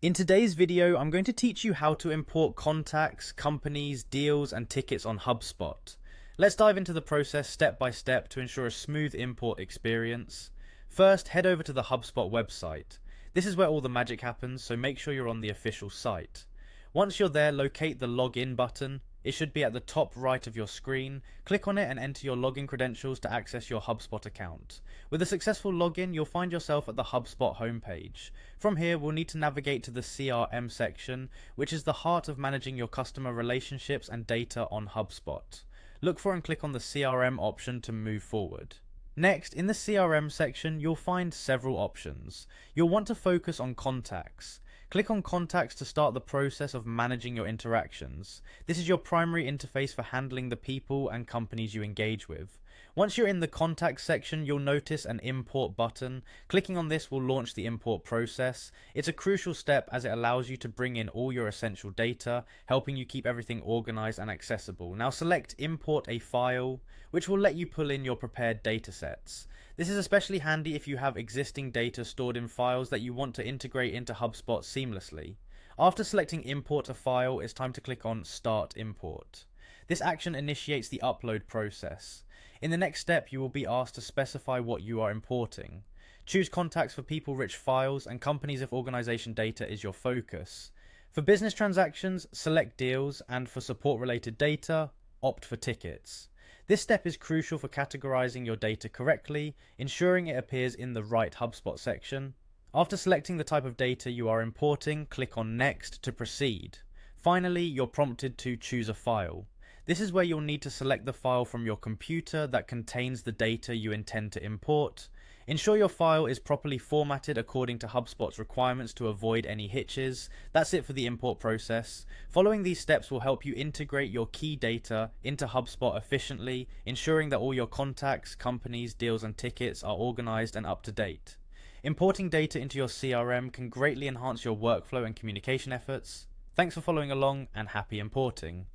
In today's video, I'm going to teach you how to import contacts, companies, deals, and tickets on Hubspot. Let's dive into the process step by step to ensure a smooth import experience. First, head over to the Hubspot website. This is where all the magic happens, so make sure you're on the official site. Once you're there, locate the login button. It should be at the top right of your screen. Click on it and enter your login credentials to access your Hubspot account. With a successful login, you'll find yourself at the Hubspot homepage. From here, we'll need to navigate to the CRM section, which is the heart of managing your customer relationships and data on HubSpot. Look for and click on the CRM option to move forward. Next, in the CRM section, you'll find several options. You'll want to focus on contacts. Click on Contacts to start the process of managing your interactions. This is your primary interface for handling the people and companies you engage with. Once you're in the Contacts section, you'll notice an Import button. Clicking on this will launch the import process. It's a crucial step as it allows you to bring in all your essential data, helping you keep everything organized and accessible. Now select Import a file, which will let you pull in your prepared datasets. This is especially handy if you have existing data stored in files that you want to integrate into HubSpot seamlessly. After selecting Import a file, it's time to click on Start Import. This action initiates the upload process. In the next step, you will be asked to specify what you are importing. Choose contacts for people-rich files and companies if organization data is your focus. For business transactions, select deals, and for support-related data, opt for tickets. This step is crucial for categorizing your data correctly, ensuring it appears in the right HubSpot section. After selecting the type of data you are importing, click on Next to proceed. Finally, you're prompted to choose a file. This is where you'll need to select the file from your computer that contains the data you intend to import. Ensure your file is properly formatted according to HubSpot's requirements to avoid any hitches. That's it for the import process. Following these steps will help you integrate your key data into HubSpot efficiently, ensuring that all your contacts, companies, deals, and tickets are organized and up to date. Importing data into your CRM can greatly enhance your workflow and communication efforts. Thanks for following along, and happy importing.